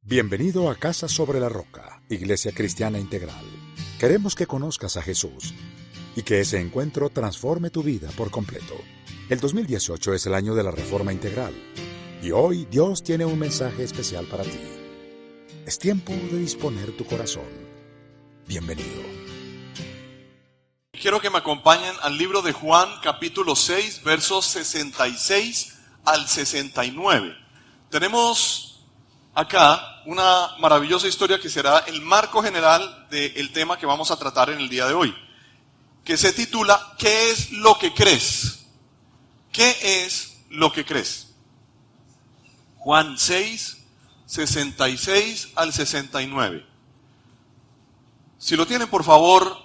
Bienvenido a Casa sobre la Roca, Iglesia Cristiana Integral. Queremos que conozcas a Jesús y que ese encuentro transforme tu vida por completo. El 2018 es el año de la Reforma Integral y hoy Dios tiene un mensaje especial para ti. Es tiempo de disponer tu corazón. Bienvenido. Quiero que me acompañen al libro de Juan, capítulo 6, versos 66 al 69. Tenemos acá una maravillosa historia que será el marco general del tema que vamos a tratar en el día de hoy, que se titula ¿Qué es lo que crees? ¿Qué es lo que crees? Juan 6, 66 al 69. Si lo tienen, por favor,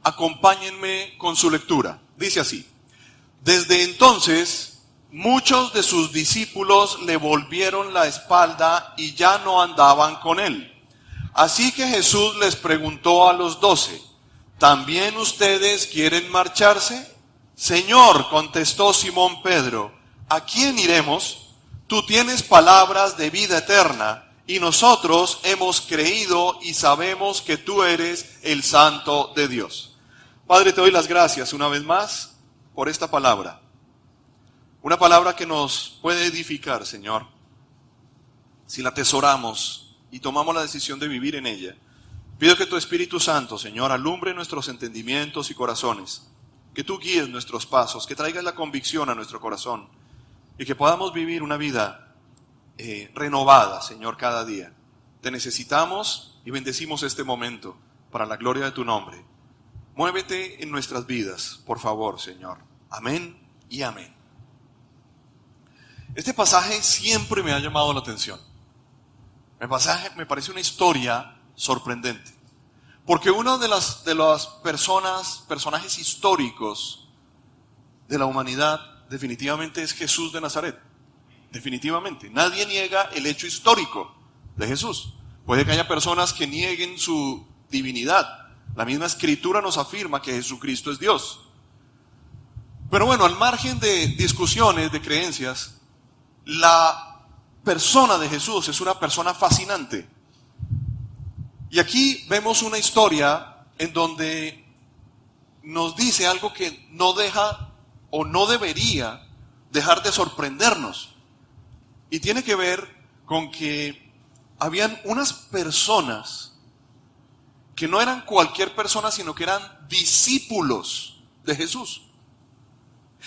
acompáñenme con su lectura. Dice así: Desde entonces, muchos de sus discípulos le volvieron la espalda y ya no andaban con él. Así que Jesús les preguntó a los 12, ¿también ustedes quieren marcharse? Señor, contestó Simón Pedro, ¿a quién iremos? Tú tienes palabras de vida eterna y nosotros hemos creído y sabemos que tú eres el Santo de Dios. Padre, te doy las gracias una vez más por esta palabra. Una palabra que nos puede edificar, Señor, si la atesoramos y tomamos la decisión de vivir en ella. Pido que tu Espíritu Santo, Señor, alumbre nuestros entendimientos y corazones, que tú guíes nuestros pasos, que traigas la convicción a nuestro corazón y que podamos vivir una vida renovada, Señor, cada día. Te necesitamos y bendecimos este momento para la gloria de tu nombre. Muévete en nuestras vidas, por favor, Señor. Amén y amén. Este pasaje siempre me ha llamado la atención. El pasaje me parece una historia sorprendente. Porque uno de las personajes históricos de la humanidad definitivamente es Jesús de Nazaret. Definitivamente. Nadie niega el hecho histórico de Jesús. Puede que haya personas que nieguen su divinidad. La misma Escritura nos afirma que Jesucristo es Dios. Pero bueno, al margen de discusiones, de creencias, la persona de Jesús es una persona fascinante. Y aquí vemos una historia en donde nos dice algo que no deja o no debería dejar de sorprendernos. Y tiene que ver con que habían unas personas que no eran cualquier persona, sino que eran discípulos de Jesús.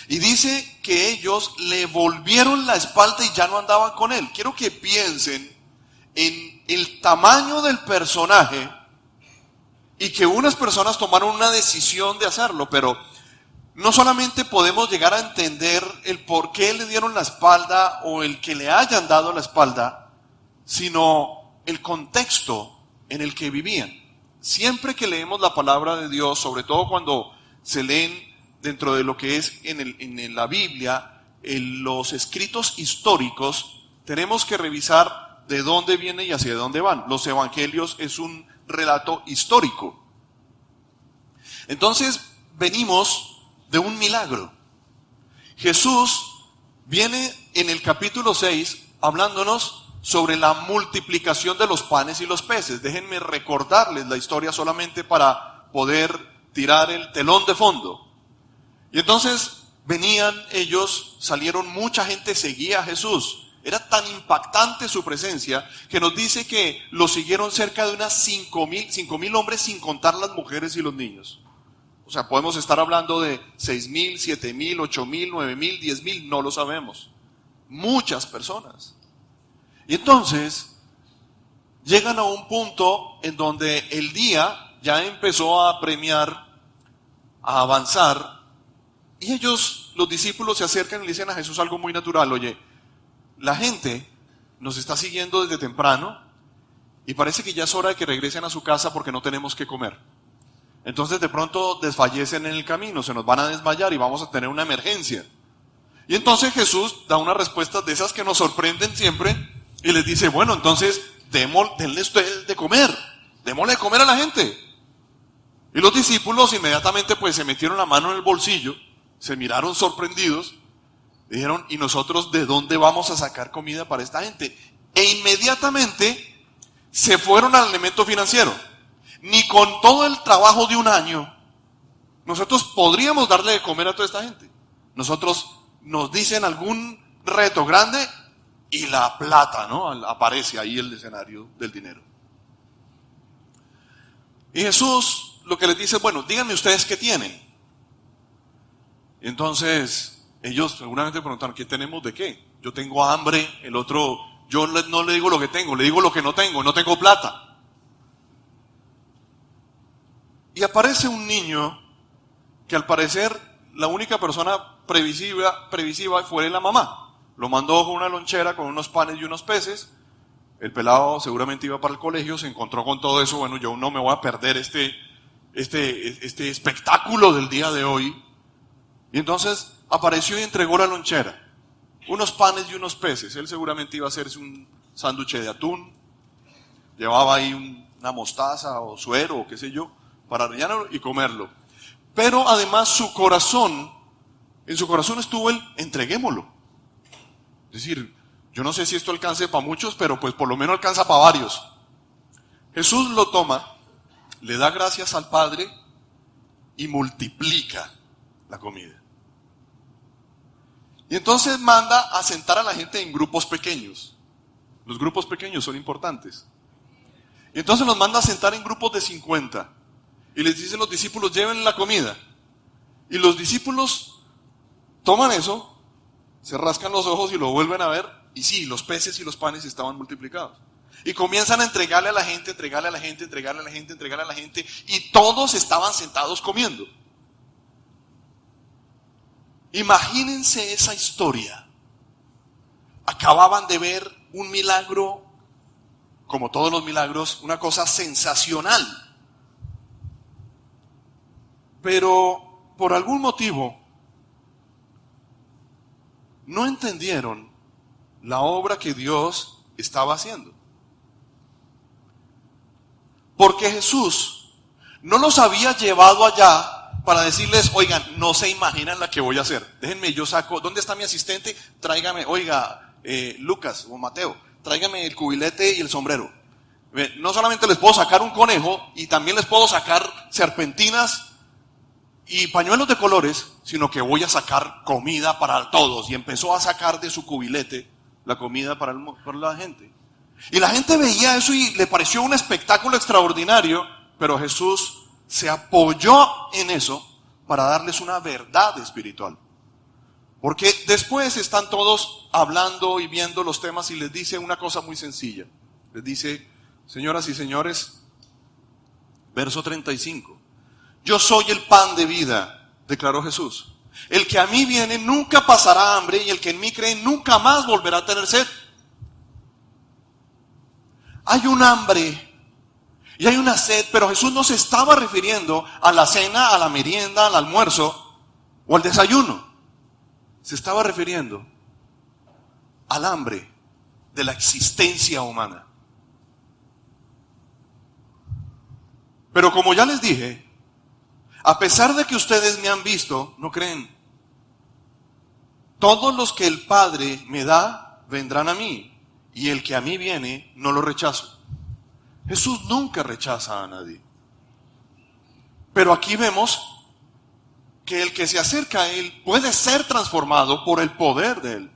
Y dice que ellos le volvieron la espalda y ya no andaban con él. Quiero que piensen en el tamaño del personaje y que unas personas tomaron una decisión de hacerlo, pero no solamente podemos llegar a entender el por qué le dieron la espalda o el que le hayan dado la espalda, sino el contexto en el que vivían. Siempre que leemos la palabra de Dios, sobre todo cuando se leen dentro de lo que es en la Biblia, en los escritos históricos, tenemos que revisar de dónde viene y hacia dónde van. Los evangelios es un relato histórico. Entonces, venimos de un milagro. Jesús viene en el capítulo 6 hablándonos sobre la multiplicación de los panes y los peces. Déjenme recordarles la historia solamente para poder tirar el telón de fondo. Y entonces venían ellos, salieron, mucha gente seguía a Jesús. Era tan impactante su presencia que nos dice que lo siguieron cerca de unas 5,000 hombres, sin contar las mujeres y los niños. O sea, podemos estar hablando de 6,000, 7,000, 8,000, 9,000, 10,000, no lo sabemos. Muchas personas. Y entonces llegan a un punto en donde el día ya empezó a apremiar, a avanzar. Y ellos, los discípulos, se acercan y le dicen a Jesús algo muy natural. Oye, la gente nos está siguiendo desde temprano y parece que ya es hora de que regresen a su casa porque no tenemos que comer. Entonces de pronto desfallecen en el camino, se nos van a desmayar y vamos a tener una emergencia. Y entonces Jesús da unas respuestas de esas que nos sorprenden siempre y les dice, bueno, entonces denle ustedes de comer, démosle de comer a la gente. Y los discípulos inmediatamente pues se metieron la mano en el bolsillo, se miraron sorprendidos, dijeron, ¿y nosotros de dónde vamos a sacar comida para esta gente? E inmediatamente se fueron al elemento financiero. Ni con todo el trabajo de un año nosotros podríamos darle de comer a toda esta gente. Nosotros nos dicen algún reto grande y la plata, ¿no? Aparece ahí el escenario del dinero. Y Jesús lo que les dice, bueno, díganme ustedes qué tienen. Y entonces ellos seguramente preguntaron, ¿qué tenemos de qué? Yo tengo hambre, el otro, yo no le digo lo que tengo, le digo lo que no tengo plata. Y aparece un niño que al parecer la única persona previsiva fue la mamá. Lo mandó con una lonchera, con unos panes y unos peces. El pelado seguramente iba para el colegio, se encontró con todo eso. Bueno, yo no me voy a perder este espectáculo del día de hoy. Y entonces apareció y entregó la lonchera. Unos panes y unos peces. Él seguramente iba a hacerse un sándwich de atún. Llevaba ahí una mostaza o suero o qué sé yo, para rellenarlo y comerlo. Pero además en su corazón estuvo el entreguémoslo. Es decir, yo no sé si esto alcance para muchos, pero pues por lo menos alcanza para varios. Jesús lo toma, le da gracias al Padre y multiplica la comida. Y entonces manda a sentar a la gente en grupos pequeños. Los grupos pequeños son importantes. Y entonces los manda a sentar en grupos de 50. Y les dice a los discípulos, lleven la comida. Y los discípulos toman eso, se rascan los ojos y lo vuelven a ver. Y sí, los peces y los panes estaban multiplicados. Y comienzan a entregarle a la gente. Y todos estaban sentados comiendo. Imagínense esa historia. Acababan de ver un milagro, como todos los milagros, una cosa sensacional. Pero por algún motivo no entendieron la obra que Dios estaba haciendo. Porque Jesús no los había llevado allá para decirles, oigan, no se imaginan la que voy a hacer. Déjenme, yo saco, ¿dónde está mi asistente? Tráigame, oiga, Lucas o Mateo, tráigame el cubilete y el sombrero. No solamente les puedo sacar un conejo, y también les puedo sacar serpentinas y pañuelos de colores, sino que voy a sacar comida para todos. Y empezó a sacar de su cubilete la comida para la gente. Y la gente veía eso y le pareció un espectáculo extraordinario, pero Jesús se apoyó en eso para darles una verdad espiritual. Porque después están todos hablando y viendo los temas y les dice una cosa muy sencilla. Les dice, señoras y señores, verso 35. Yo soy el pan de vida, declaró Jesús. El que a mí viene nunca pasará hambre y el que en mí cree nunca más volverá a tener sed. Hay un hambre y hay una sed, pero Jesús no se estaba refiriendo a la cena, a la merienda, al almuerzo o al desayuno. Se estaba refiriendo al hambre de la existencia humana. Pero como ya les dije, a pesar de que ustedes me han visto, no creen. Todos los que el Padre me da, vendrán a mí, y el que a mí viene, no lo rechazo. Jesús nunca rechaza a nadie. Pero aquí vemos que el que se acerca a Él puede ser transformado por el poder de Él,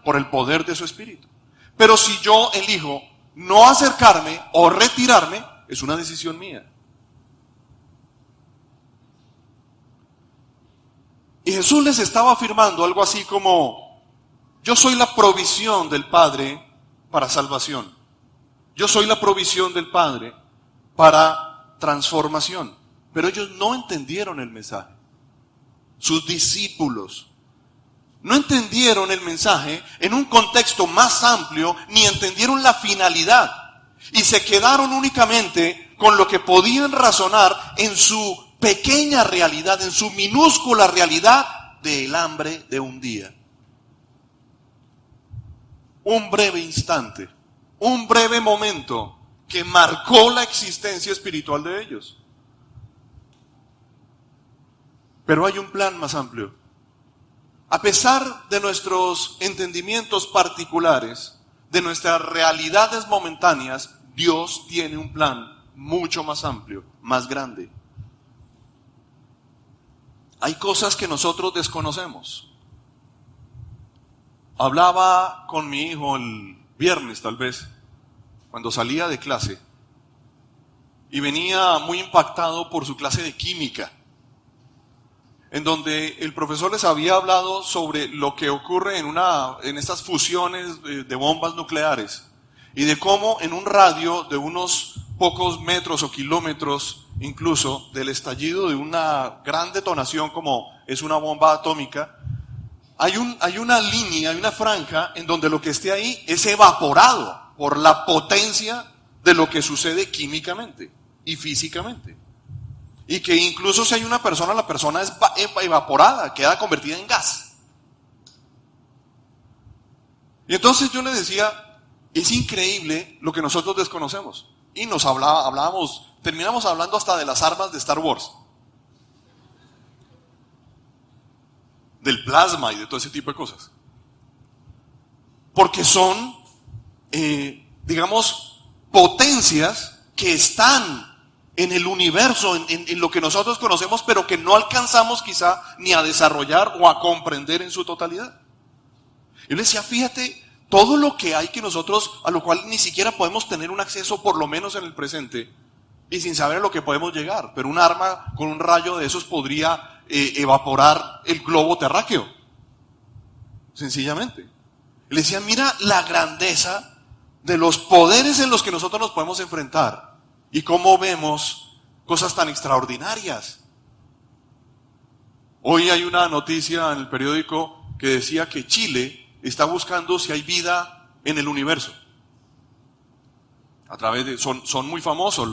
por el poder de su Espíritu. Pero si yo elijo no acercarme o retirarme, es una decisión mía. Y Jesús les estaba afirmando algo así como, yo soy la provisión del Padre para salvación. Yo soy la provisión del Padre para transformación. Pero ellos no entendieron el mensaje. Sus discípulos no entendieron el mensaje en un contexto más amplio, ni entendieron la finalidad. Y se quedaron únicamente con lo que podían razonar en su pequeña realidad, en su minúscula realidad del hambre de un día. Un breve instante, un breve momento que marcó la existencia espiritual de ellos. Pero hay un plan más amplio. A pesar de nuestros entendimientos particulares, de nuestras realidades momentáneas, Dios tiene un plan mucho más amplio, más grande. Hay cosas que nosotros desconocemos. Hablaba con mi hijo el viernes, tal vez, cuando salía de clase, y venía muy impactado por su clase de química, en donde el profesor les había hablado sobre lo que ocurre en estas fusiones de bombas nucleares, y de cómo en un radio de unos pocos metros o kilómetros incluso del estallido de una gran detonación como es una bomba atómica, hay una línea, hay una franja en donde lo que esté ahí es evaporado por la potencia de lo que sucede químicamente y físicamente. Y que incluso si hay una persona, la persona es evaporada, queda convertida en gas. Y entonces yo le decía, es increíble lo que nosotros desconocemos. Y nos terminamos hablando hasta de las armas de Star Wars. Del plasma y de todo ese tipo de cosas. Porque son, digamos, potencias que están en el universo, en lo que nosotros conocemos, pero que no alcanzamos quizá ni a desarrollar o a comprender en su totalidad. Yo le decía, fíjate, todo lo que hay que nosotros, a lo cual ni siquiera podemos tener un acceso, por lo menos en el presente, y sin saber a lo que podemos llegar, pero un arma con un rayo de esos podría evaporar el globo terráqueo, sencillamente. Le decía, mira la grandeza de los poderes en los que nosotros nos podemos enfrentar, y cómo vemos cosas tan extraordinarias. Hoy hay una noticia en el periódico que decía que Chile está buscando si hay vida en el universo. Son muy famosos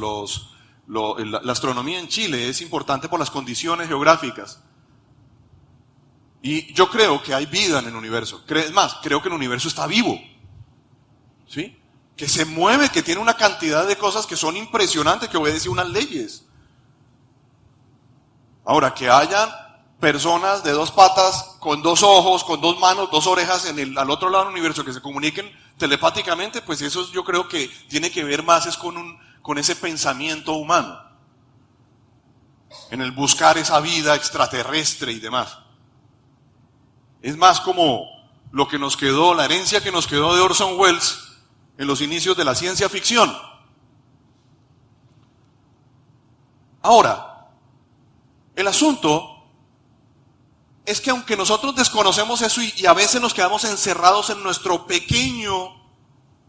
la astronomía en Chile, es importante por las condiciones geográficas. Y yo creo que hay vida en el universo. Es más, creo que el universo está vivo. ¿Sí? Que se mueve, que tiene una cantidad de cosas que son impresionantes, que obedece unas leyes. Ahora, que hayan personas de dos patas, con dos ojos, con dos manos, dos orejas al otro lado del universo, que se comuniquen telepáticamente, pues eso yo creo que tiene que ver más es con ese pensamiento humano, en el buscar esa vida extraterrestre y demás. Es más como lo que nos quedó, la herencia que nos quedó de Orson Welles en los inicios de la ciencia ficción. Ahora, el asunto es que aunque nosotros desconocemos eso y a veces nos quedamos encerrados en nuestro pequeño,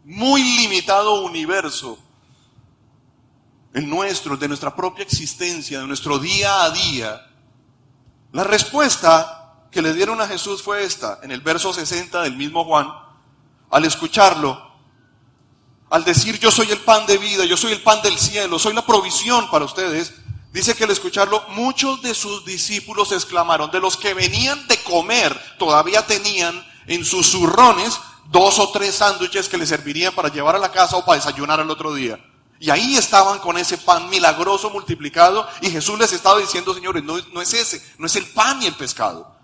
muy limitado universo, el nuestro, el de nuestra propia existencia, de nuestro día a día, la respuesta que le dieron a Jesús fue esta, en el verso 60 del mismo Juan, al escucharlo, al decir yo soy el pan de vida, yo soy el pan del cielo, soy la provisión para ustedes, dice que al escucharlo muchos de sus discípulos exclamaron, de los que venían de comer, todavía tenían en sus zurrones 2 o 3 sándwiches que les servirían para llevar a la casa o para desayunar al otro día. Y ahí estaban con ese pan milagroso multiplicado y Jesús les estaba diciendo, señores, no es ese, no es el pan ni el pescado,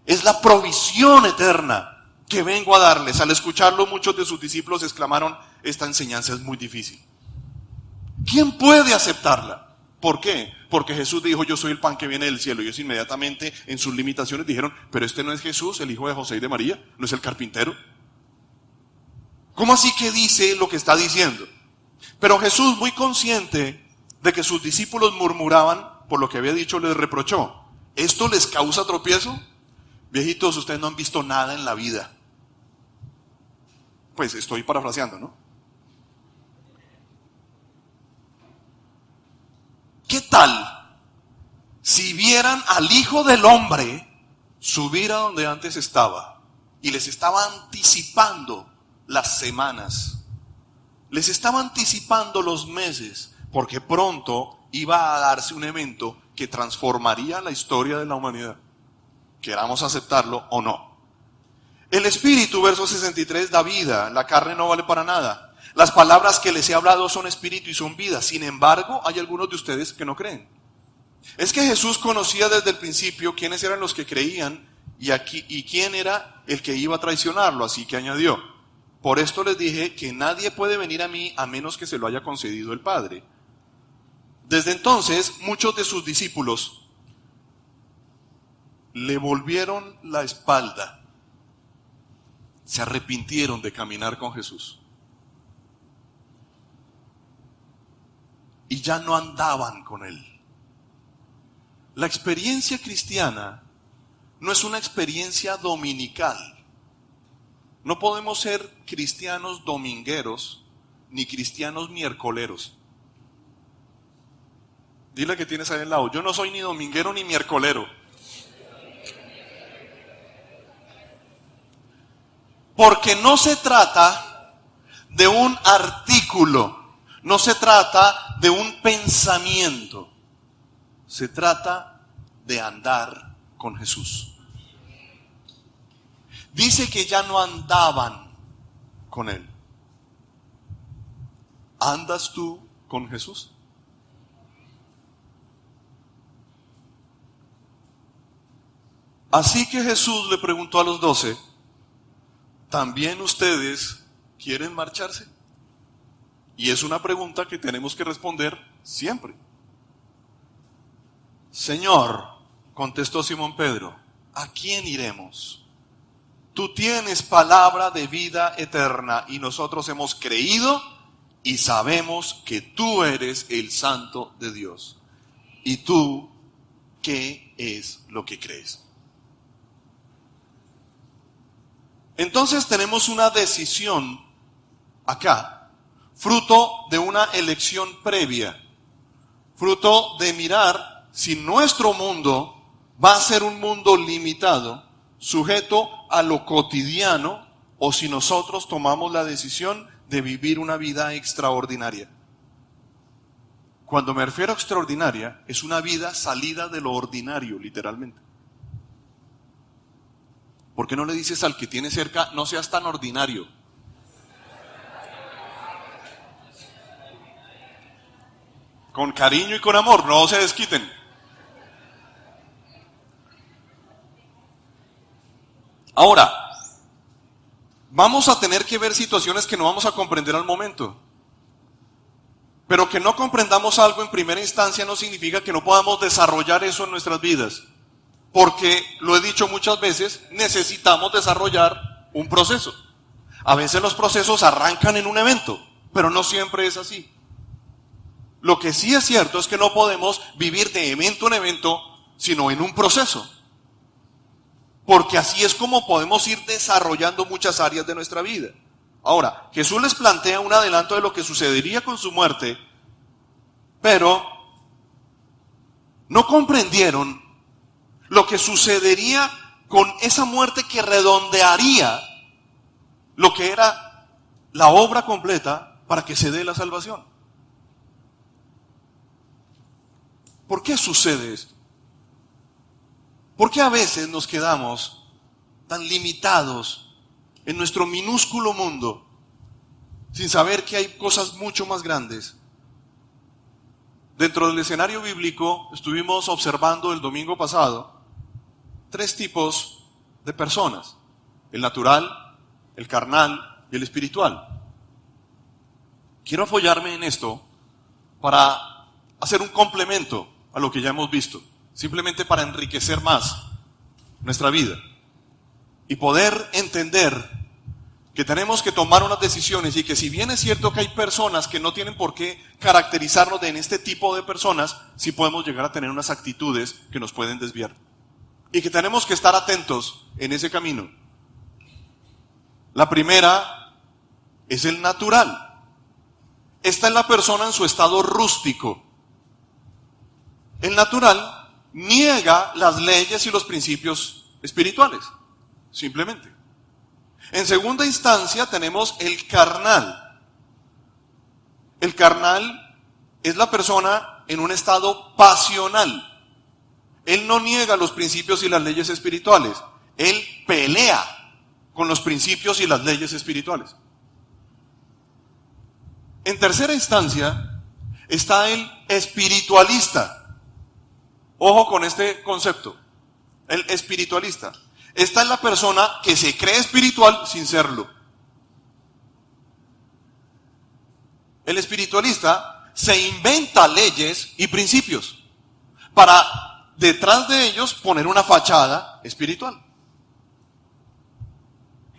es la provisión eterna que vengo a darles. Al escucharlo muchos de sus discípulos exclamaron, esta enseñanza es muy difícil. ¿Quién puede aceptarla? ¿Por qué? Porque Jesús dijo, yo soy el pan que viene del cielo. Y ellos inmediatamente en sus limitaciones dijeron, pero este no es Jesús, el hijo de José y de María, no es el carpintero. ¿Cómo así que dice lo que está diciendo? Pero Jesús, muy consciente de que sus discípulos murmuraban por lo que había dicho, les reprochó, ¿esto les causa tropiezo? Viejitos, ustedes no han visto nada en la vida. Pues estoy parafraseando, ¿no? ¿Qué tal si vieran al Hijo del Hombre subir a donde antes estaba y les estaba anticipando las semanas, les estaba anticipando los meses, porque pronto iba a darse un evento que transformaría la historia de la humanidad, queramos aceptarlo o no? El Espíritu, verso 63, da vida, la carne no vale para nada. Las palabras que les he hablado son espíritu y son vida. Sin embargo, hay algunos de ustedes que no creen. Es que Jesús conocía desde el principio quiénes eran los que creían y quién era el que iba a traicionarlo. Así que añadió, Por esto les dije que nadie puede venir a mí a menos que se lo haya concedido el Padre. Desde entonces, muchos de sus discípulos le volvieron la espalda, se arrepintieron de caminar con Jesús y ya no andaban con él. La experiencia cristiana no es una experiencia dominical. No podemos ser cristianos domingueros ni cristianos miércoleros. Dile que tienes ahí al lado: yo no soy ni dominguero ni miércolero. Porque no se trata de un artículo, no se trata de un pensamiento, se trata de andar con Jesús. Dice que ya no andaban con él. ¿Andas tú con Jesús? Así que Jesús le preguntó a los 12, ¿también ustedes quieren marcharse? Y es una pregunta que tenemos que responder siempre. Señor, contestó Simón Pedro, ¿a quién iremos? Tú tienes palabra de vida eterna y nosotros hemos creído y sabemos que tú eres el Santo de Dios. ¿Y tú qué es lo que crees? Entonces tenemos una decisión acá, fruto de una elección previa, fruto de mirar si nuestro mundo va a ser un mundo limitado, sujeto a lo cotidiano, o si nosotros tomamos la decisión de vivir una vida extraordinaria. Cuando me refiero a extraordinaria, es una vida salida de lo ordinario, literalmente. ¿Por qué no le dices al que tiene cerca, no seas tan ordinario? Con cariño y con amor, no se desquiten. Ahora, vamos a tener que ver situaciones que no vamos a comprender al momento. Pero que no comprendamos algo en primera instancia no significa que no podamos desarrollar eso en nuestras vidas. Porque, lo he dicho muchas veces, necesitamos desarrollar un proceso. A veces los procesos arrancan en un evento, pero no siempre es así. Lo que sí es cierto es que no podemos vivir de evento en evento, sino en un proceso. Porque así es como podemos ir desarrollando muchas áreas de nuestra vida. Ahora, Jesús les plantea un adelanto de lo que sucedería con su muerte, pero no comprendieron lo que sucedería con esa muerte que redondearía lo que era la obra completa para que se dé la salvación. ¿Por qué sucede esto? ¿Por qué a veces nos quedamos tan limitados en nuestro minúsculo mundo sin saber que hay cosas mucho más grandes? Dentro del escenario bíblico estuvimos observando el domingo pasado 3 tipos de personas: el natural, el carnal y el espiritual. Quiero apoyarme en esto para hacer un complemento a lo que ya hemos visto, simplemente para enriquecer más nuestra vida y poder entender que tenemos que tomar unas decisiones, y que si bien es cierto que hay personas que no tienen por qué caracterizarnos en este tipo de personas, sí podemos llegar a tener unas actitudes que nos pueden desviar. Y que tenemos que estar atentos en ese camino. La primera es el natural. Esta es la persona en su estado rústico. El natural niega las leyes y los principios espirituales, simplemente. En segunda instancia tenemos el carnal. El carnal es la persona en un estado pasional. Él no niega los principios y las leyes espirituales. Él pelea con los principios y las leyes espirituales. En tercera instancia está el espiritualista. Ojo con este concepto. El espiritualista. Esta es la persona que se cree espiritual sin serlo. El espiritualista se inventa leyes y principios para detrás de ellos poner una fachada espiritual.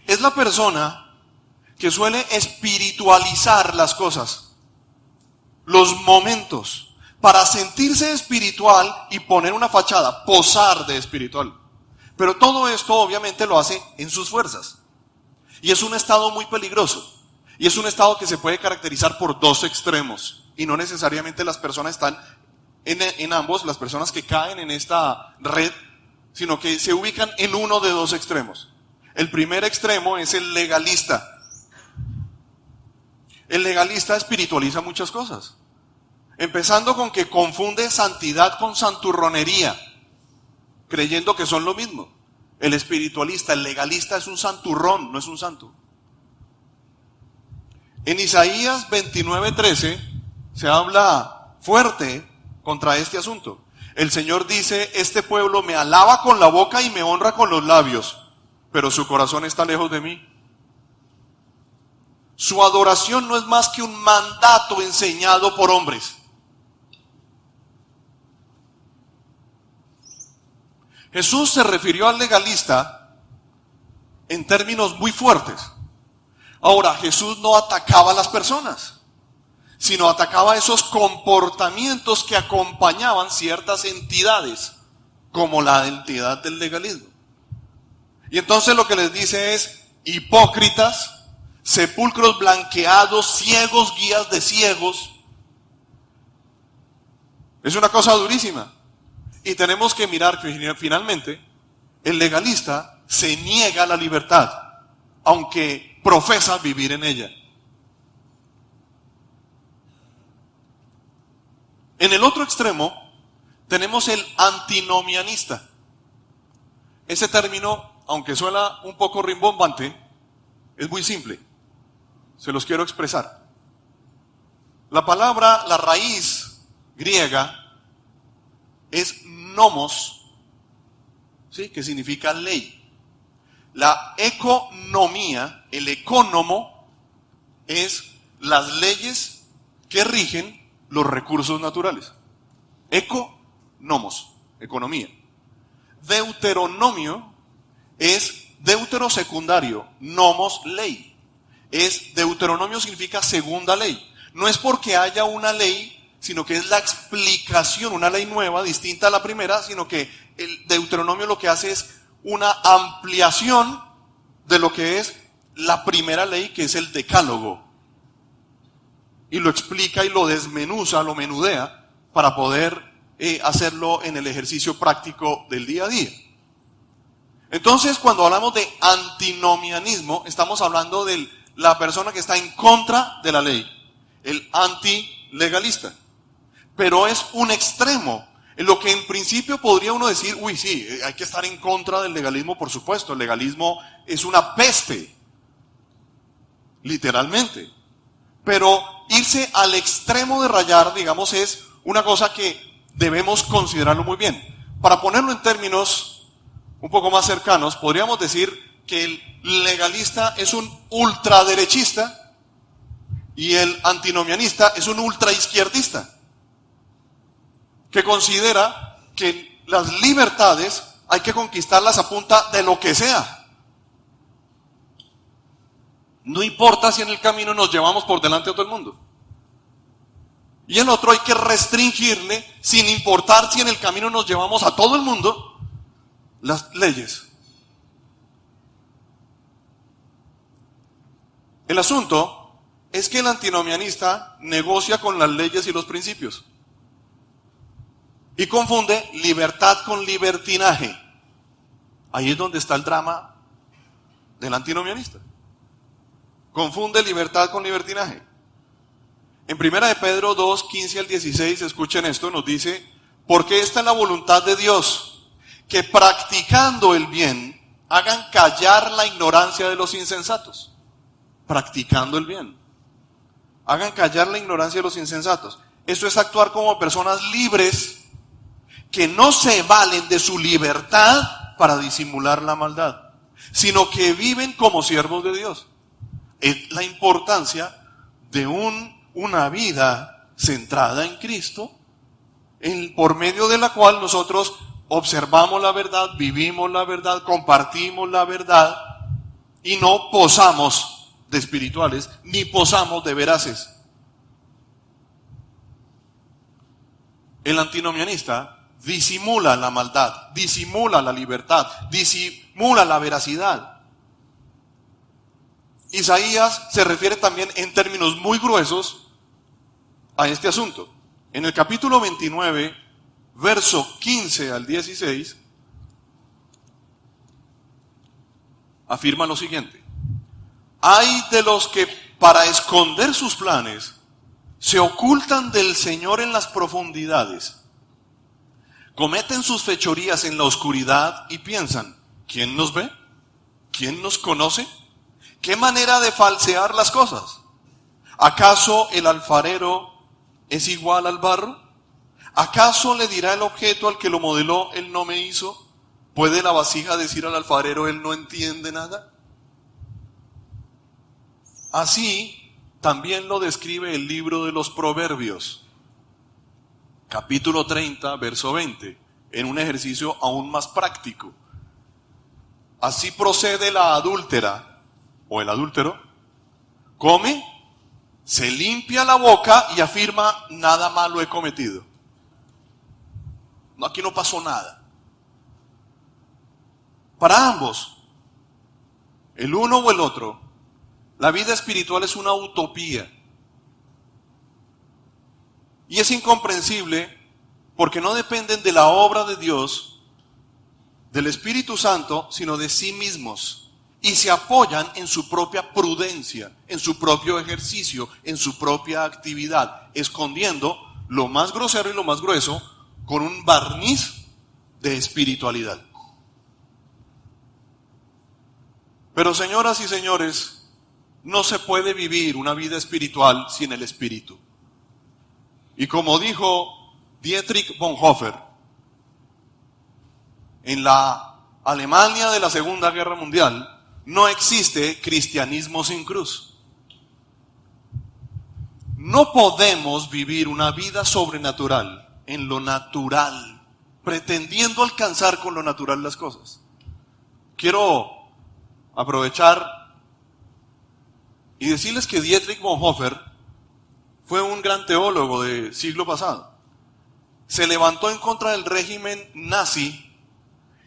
Es la persona que suele espiritualizar las cosas, los momentos, para sentirse espiritual y poner una fachada, posar de espiritual. Pero todo esto obviamente lo hace en sus fuerzas. Y es un estado muy peligroso. Y es un estado que se puede caracterizar por dos extremos. Y no necesariamente las personas están en ambos, las personas que caen en esta red, sino que se ubican en uno de dos extremos. El primer extremo es el legalista. El legalista espiritualiza muchas cosas. Empezando con que confunde santidad con santurronería, creyendo que son lo mismo. El espiritualista, el legalista es un santurrón, no es un santo. En Isaías 29:13 se habla fuerte contra este asunto. El Señor dice, este pueblo me alaba con la boca y me honra con los labios, pero su corazón está lejos de mí. Su adoración no es más que un mandato enseñado por hombres. Jesús se refirió al legalista en términos muy fuertes. Ahora, Jesús no atacaba a las personas, sino atacaba esos comportamientos que acompañaban ciertas entidades, como la entidad del legalismo. Y entonces lo que les dice es, hipócritas, sepulcros blanqueados, ciegos, guías de ciegos. Es una cosa durísima. Y tenemos que mirar que finalmente el legalista se niega a la libertad, aunque profesa vivir en ella. En el otro extremo tenemos el antinomianista. Ese término, aunque suena un poco rimbombante, es muy simple. Se los quiero expresar. La palabra, la raíz griega es nomos, ¿sí? Que significa ley. La economía, el ecónomo, es las leyes que rigen los recursos naturales. Economos, economía. Deuteronomio es deuterosecundario, nomos, ley. Deuteronomio significa segunda ley. No es porque haya una ley, sino que es la explicación, una ley nueva, distinta a la primera, sino que el Deuteronomio lo que hace es una ampliación de lo que es la primera ley, que es el decálogo. Y lo explica y lo desmenuza, lo menudea, para poder hacerlo en el ejercicio práctico del día a día. Entonces, cuando hablamos de antinomianismo, estamos hablando de la persona que está en contra de la ley, el antilegalista. Pero es un extremo, en lo que en principio podría uno decir, uy, sí, hay que estar en contra del legalismo, por supuesto. El legalismo es una peste, literalmente. Pero irse al extremo de rayar, digamos, es una cosa que debemos considerarlo muy bien. Para ponerlo en términos un poco más cercanos, podríamos decir que el legalista es un ultraderechista y el antinomianista es un ultraizquierdista, que considera que las libertades hay que conquistarlas a punta de lo que sea. No importa si en el camino nos llevamos por delante a todo el mundo. Y el otro hay que restringirle, sin importar si en el camino nos llevamos a todo el mundo, las leyes. El asunto es que el antinomianista negocia con las leyes y los principios. Y confunde libertad con libertinaje. Ahí es donde está el drama del antinomianista. Confunde libertad con libertinaje. En 1 de Pedro 2, 15 al 16, escuchen esto, nos dice, porque esta es la voluntad de Dios, que practicando el bien, hagan callar la ignorancia de los insensatos. Practicando el bien. Hagan callar la ignorancia de los insensatos. Esto es actuar como personas libres, que no se valen de su libertad para disimular la maldad, sino que viven como siervos de Dios. Es la importancia de un una vida centrada en Cristo, por medio de la cual nosotros observamos la verdad, vivimos la verdad, compartimos la verdad y no posamos de espirituales ni posamos de veraces. El antinomianista disimula la maldad, disimula la libertad, disimula la veracidad. Isaías se refiere también en términos muy gruesos a este asunto. En el capítulo 29, verso 15 al 16, afirma lo siguiente: hay de los que para esconder sus planes se ocultan del Señor en las profundidades, cometen sus fechorías en la oscuridad y piensan, ¿quién nos ve? ¿Quién nos conoce? ¿Qué manera de falsear las cosas? ¿Acaso el alfarero es igual al barro? ¿Acaso le dirá el objeto al que lo modeló, él no me hizo? ¿Puede la vasija decir al alfarero, él no entiende nada? Así también lo describe el libro de los Proverbios, capítulo 30, verso 20, en un ejercicio aún más práctico. Así procede la adúltera o el adúltero, come, se limpia la boca y afirma, nada malo he cometido. No, aquí no pasó nada. Para ambos, el uno o el otro, la vida espiritual es una utopía. Y es incomprensible porque no dependen de la obra de Dios, del Espíritu Santo, sino de sí mismos. Y se apoyan en su propia prudencia, en su propio ejercicio, en su propia actividad, escondiendo lo más grosero y lo más grueso con un barniz de espiritualidad. Pero señoras y señores, no se puede vivir una vida espiritual sin el Espíritu. Y como dijo Dietrich Bonhoeffer, en la Alemania de la Segunda Guerra Mundial, no existe cristianismo sin cruz. No podemos vivir una vida sobrenatural en lo natural, pretendiendo alcanzar con lo natural las cosas. Quiero aprovechar y decirles que Dietrich Bonhoeffer fue un gran teólogo del siglo pasado. Se levantó en contra del régimen nazi,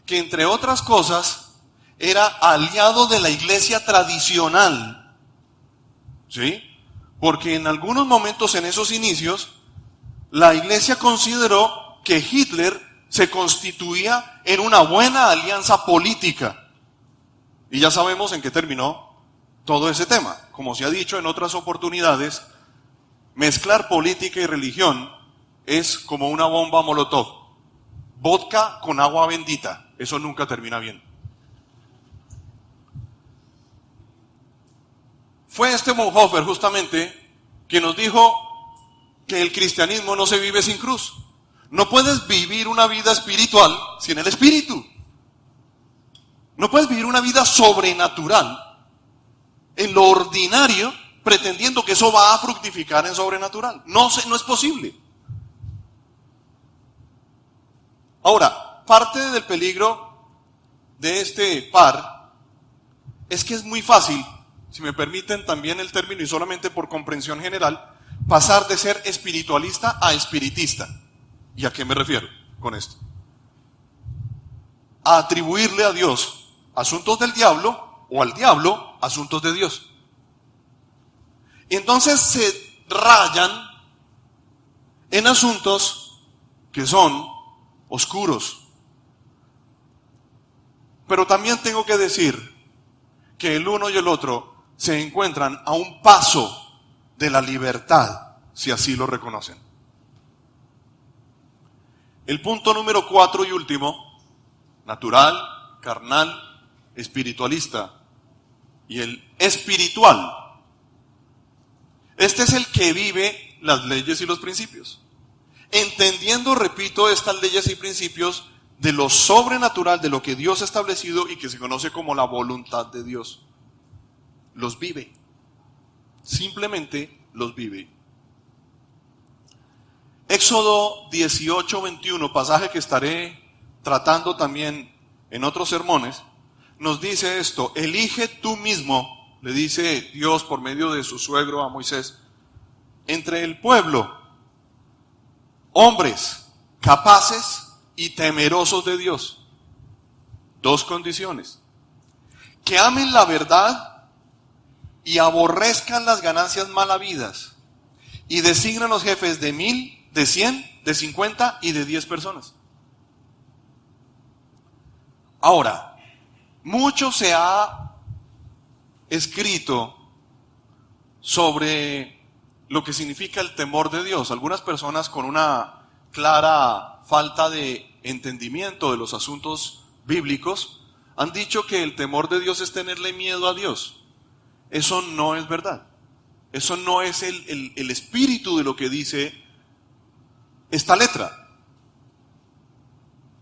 que entre otras cosas era aliado de la iglesia tradicional, ¿sí? Porque en algunos momentos en esos inicios, la iglesia consideró que Hitler se constituía en una buena alianza política. Y ya sabemos en qué terminó todo ese tema. Como se ha dicho en otras oportunidades, mezclar política y religión es como una bomba Molotov. Vodka con agua bendita, eso nunca termina bien. Fue este Bonhoeffer justamente quien nos dijo que el cristianismo no se vive sin cruz. No puedes vivir una vida espiritual sin el Espíritu. No puedes vivir una vida sobrenatural en lo ordinario pretendiendo que eso va a fructificar en sobrenatural. No es posible. Ahora, parte del peligro de este par es que es muy fácil, si me permiten también el término y solamente por comprensión general, pasar de ser espiritualista a espiritista. ¿Y a qué me refiero con esto? A atribuirle a Dios asuntos del diablo o al diablo asuntos de Dios. Y entonces se rayan en asuntos que son oscuros. Pero también tengo que decir que el uno y el otro se encuentran a un paso de la libertad, si así lo reconocen. El punto número 4 y último, natural, carnal, espiritualista y el espiritual. Este es el que vive las leyes y los principios. Entendiendo, repito, estas leyes y principios de lo sobrenatural, de lo que Dios ha establecido y que se conoce como la voluntad de Dios. Los vive. Simplemente los vive. Éxodo 18:21, pasaje que estaré tratando también en otros sermones, nos dice esto: elige tú mismo, le dice Dios por medio de su suegro a Moisés, entre el pueblo, hombres capaces y temerosos de Dios. Dos condiciones: que amen la verdad y aborrezcan las ganancias mal habidas, y designan los jefes de 1000, de 100, de 50 y de 10 personas. Ahora, mucho se ha escrito sobre lo que significa el temor de Dios. Algunas personas con una clara falta de entendimiento de los asuntos bíblicos han dicho que el temor de Dios es tenerle miedo a Dios. Eso no es verdad. Eso no es el espíritu de lo que dice esta letra.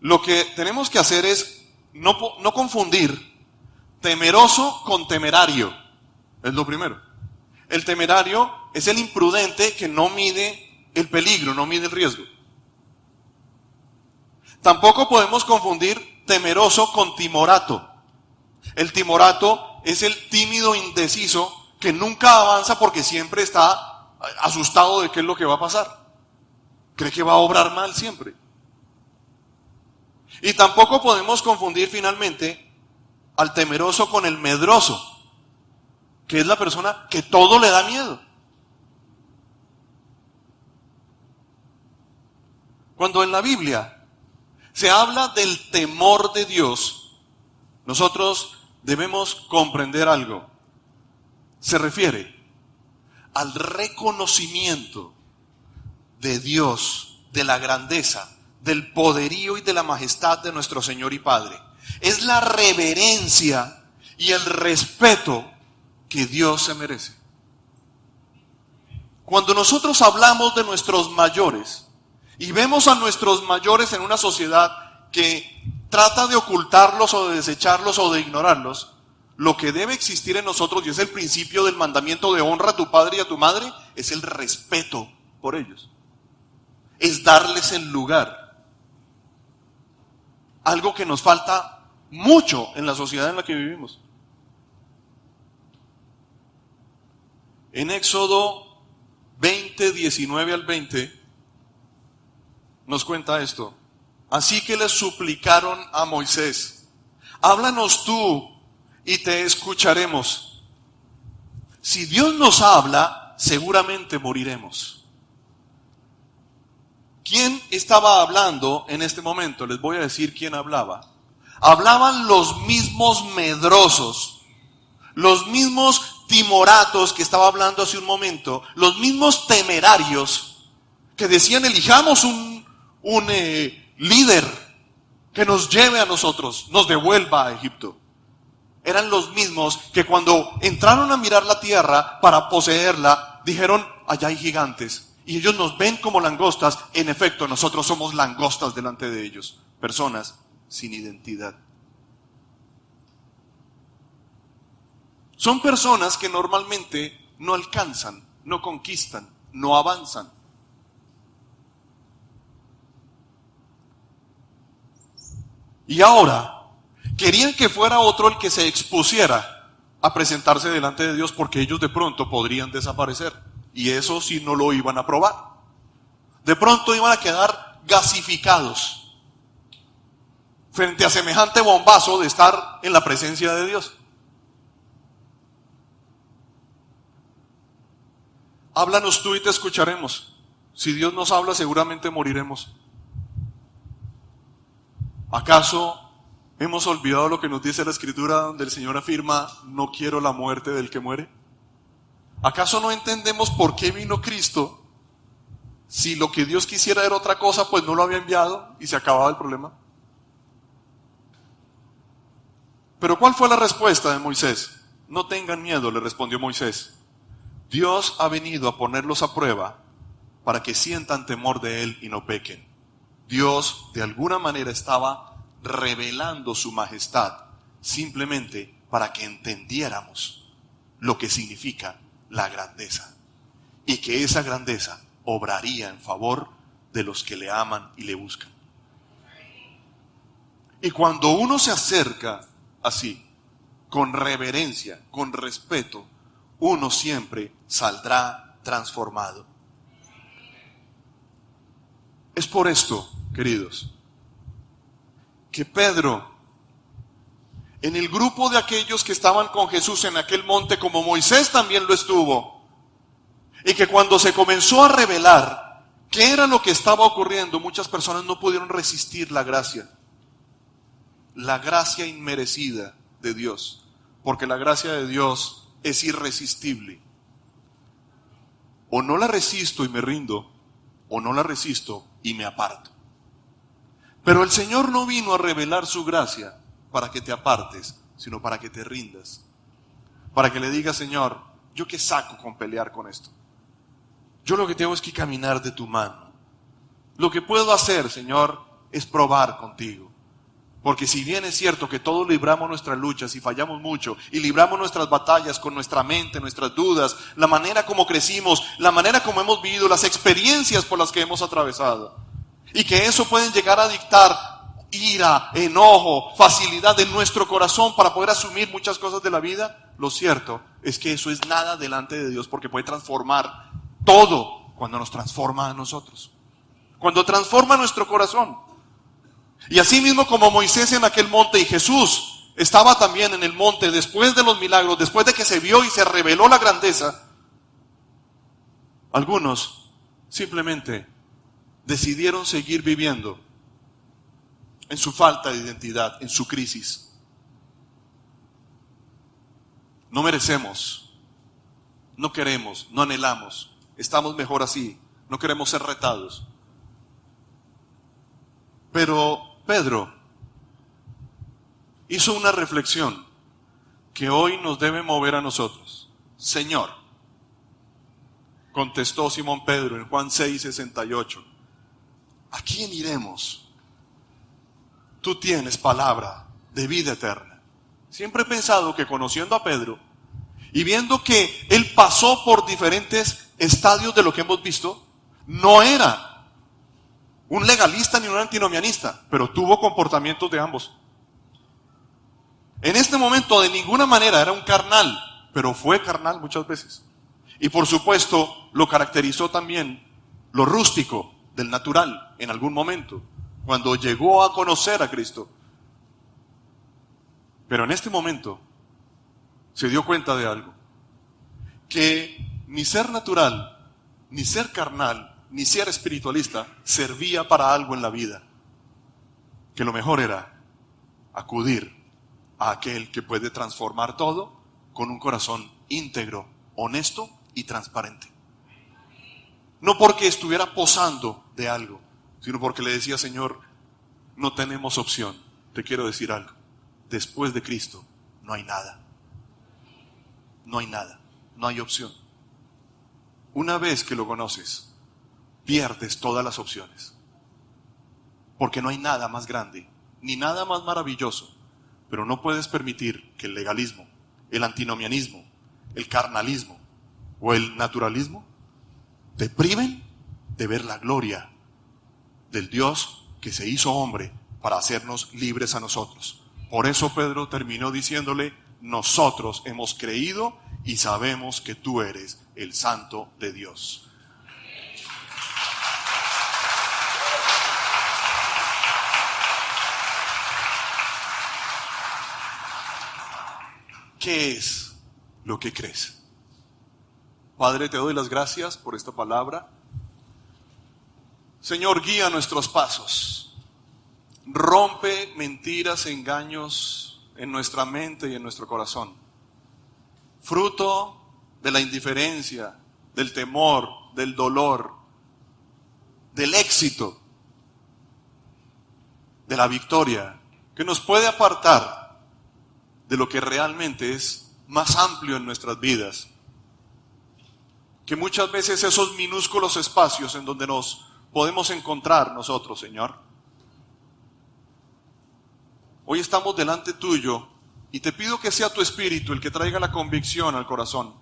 Lo que tenemos que hacer es no confundir temeroso con temerario. Es lo primero. El temerario es el imprudente que no mide el peligro, no mide el riesgo. Tampoco podemos confundir temeroso con timorato. El timorato es el tímido indeciso que nunca avanza porque siempre está asustado de qué es lo que va a pasar. Cree que va a obrar mal siempre. Y tampoco podemos confundir finalmente al temeroso con el medroso, que es la persona que todo le da miedo. Cuando en la Biblia se habla del temor de Dios, nosotros debemos comprender algo. Se refiere al reconocimiento de Dios, de la grandeza, del poderío y de la majestad de nuestro Señor y Padre. Es la reverencia y el respeto que Dios se merece. Cuando nosotros hablamos de nuestros mayores y vemos a nuestros mayores en una sociedad que trata de ocultarlos o de desecharlos o de ignorarlos, lo que debe existir en nosotros, y es el principio del mandamiento de honra a tu padre y a tu madre, es el respeto por ellos. Es darles el lugar. Algo que nos falta mucho en la sociedad en la que vivimos. En Éxodo 20, 19 al 20, nos cuenta esto. Así que les suplicaron a Moisés: háblanos tú y te escucharemos. Si Dios nos habla, seguramente moriremos. ¿Quién estaba hablando en este momento? Les voy a decir quién hablaba. Hablaban los mismos medrosos, los mismos timoratos que estaba hablando hace un momento, los mismos temerarios que decían: elijamos un líder que nos lleve a nosotros, nos devuelva a Egipto. Eran los mismos que cuando entraron a mirar la tierra para poseerla, dijeron: allá hay gigantes. Y ellos nos ven como langostas. En efecto, nosotros somos langostas delante de ellos. Personas sin identidad. Son personas que normalmente no alcanzan, no conquistan, no avanzan. Y ahora querían que fuera otro el que se expusiera a presentarse delante de Dios, porque ellos de pronto podrían desaparecer. Y eso sí no lo iban a probar. De pronto iban a quedar gasificados frente a semejante bombazo de estar en la presencia de Dios. Háblanos tú y te escucharemos. Si Dios nos habla, seguramente moriremos. ¿Acaso hemos olvidado lo que nos dice la Escritura, donde el Señor afirma: no quiero la muerte del que muere? ¿Acaso no entendemos por qué vino Cristo? Si lo que Dios quisiera era otra cosa, pues no lo había enviado y se acababa el problema. Pero ¿cuál fue la respuesta de Moisés? No tengan miedo, le respondió Moisés. Dios ha venido a ponerlos a prueba para que sientan temor de Él y no pequen. Dios de alguna manera estaba revelando su majestad simplemente para que entendiéramos lo que significa la grandeza, y que esa grandeza obraría en favor de los que le aman y le buscan. Y cuando uno se acerca así, con reverencia, con respeto, uno siempre saldrá transformado. Es por esto, queridos, que Pedro, en el grupo de aquellos que estaban con Jesús en aquel monte, como Moisés también lo estuvo, y que cuando se comenzó a revelar qué era lo que estaba ocurriendo, muchas personas no pudieron resistir la gracia inmerecida de Dios, porque la gracia de Dios es irresistible. O no la resisto y me rindo, o no la resisto y me aparto. Pero el Señor no vino a revelar su gracia para que te apartes, sino para que te rindas. Para que le digas: Señor, ¿yo qué saco con pelear con esto? Yo lo que tengo es que caminar de tu mano. Lo que puedo hacer, Señor, es probar contigo. Porque si bien es cierto que todos libramos nuestras luchas y fallamos mucho, y libramos nuestras batallas con nuestra mente, nuestras dudas, la manera como crecimos, la manera como hemos vivido, las experiencias por las que hemos atravesado, y que eso puede llegar a dictar ira, enojo, facilidad en nuestro corazón para poder asumir muchas cosas de la vida, lo cierto es que eso es nada delante de Dios, porque puede transformar todo cuando nos transforma a nosotros, cuando transforma nuestro corazón. Y así mismo como Moisés en aquel monte, y Jesús estaba también en el monte después de los milagros, después de que se vio y se reveló la grandeza, algunos simplemente decidieron seguir viviendo en su falta de identidad, en su crisis. No merecemos, no queremos, no anhelamos, estamos mejor así, no queremos ser retados. Pero Pedro hizo una reflexión que hoy nos debe mover a nosotros. Señor, contestó Simón Pedro en Juan 6:68, ¿a quién iremos? Tú tienes palabra de vida eterna. Siempre he pensado que, conociendo a Pedro y viendo que él pasó por diferentes estadios de lo que hemos visto, no era un legalista ni un antinomianista, pero tuvo comportamientos de ambos. En este momento de ninguna manera era un carnal, pero fue carnal muchas veces. Y por supuesto lo caracterizó también lo rústico del natural en algún momento, cuando llegó a conocer a Cristo. Pero en este momento se dio cuenta de algo, que ni ser natural, ni ser carnal, ni ser espiritualista servía para algo en la vida, que lo mejor era acudir a aquel que puede transformar todo con un corazón íntegro, honesto y transparente. No porque estuviera posando de algo, sino porque le decía: Señor, no tenemos opción. Te quiero decir algo: después de Cristo no hay nada. No hay nada, no hay opción. Una vez que lo conoces, pierdes todas las opciones, porque no hay nada más grande, ni nada más maravilloso, pero no puedes permitir que el legalismo, el antinomianismo, el carnalismo o el naturalismo te priven de ver la gloria del Dios que se hizo hombre para hacernos libres a nosotros. Por eso Pedro terminó diciéndole: nosotros hemos creído y sabemos que tú eres el Santo de Dios. ¿Qué es lo que crees? Padre, te doy las gracias por esta palabra. Señor, guía nuestros pasos. Rompe mentiras, engaños en nuestra mente y en nuestro corazón. Fruto de la indiferencia, del temor, del dolor, del éxito, de la victoria, que nos puede apartar de lo que realmente es más amplio en nuestras vidas, que muchas veces esos minúsculos espacios en donde nos podemos encontrar nosotros, Señor. Hoy estamos delante tuyo y te pido que sea tu Espíritu el que traiga la convicción al corazón,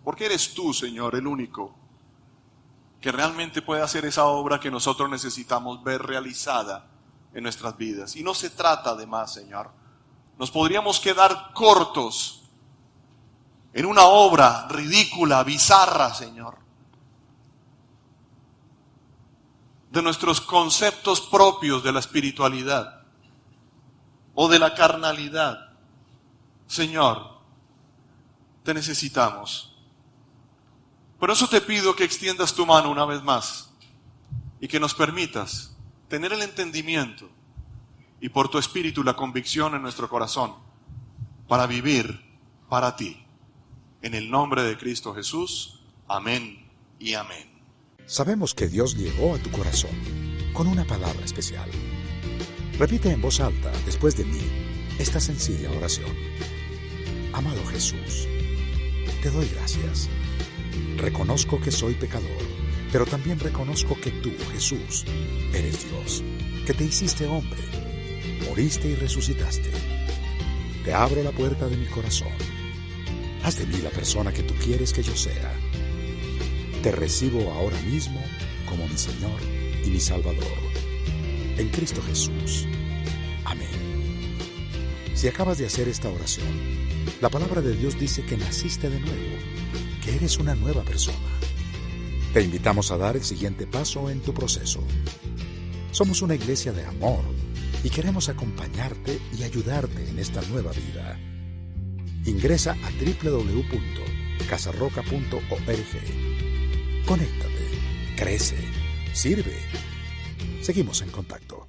porque eres tú, Señor, el único que realmente puede hacer esa obra que nosotros necesitamos ver realizada en nuestras vidas. Y no se trata de más, Señor. Nos podríamos quedar cortos en una obra ridícula, bizarra, Señor, de nuestros conceptos propios de la espiritualidad o de la carnalidad. Señor, te necesitamos. Por eso te pido que extiendas tu mano una vez más y que nos permitas tener el entendimiento y por tu Espíritu la convicción en nuestro corazón para vivir para ti. En el nombre de Cristo Jesús, amén y amén. Sabemos que Dios llegó a tu corazón con una palabra especial. Repite en voz alta, después de mí, esta sencilla oración. Amado Jesús, te doy gracias. Reconozco que soy pecador, pero también reconozco que tú, Jesús, eres Dios, que te hiciste hombre, moriste y resucitaste. Te abro la puerta de mi corazón. Haz de mí la persona que tú quieres que yo sea. Te recibo ahora mismo como mi Señor y mi Salvador. En Cristo Jesús. Amén. Si acabas de hacer esta oración, la palabra de Dios dice que naciste de nuevo, que eres una nueva persona. Te invitamos a dar el siguiente paso en tu proceso. Somos una iglesia de amor y queremos acompañarte y ayudarte en esta nueva vida. Ingresa a www.casarroca.org. Conéctate, crece, sirve. Seguimos en contacto.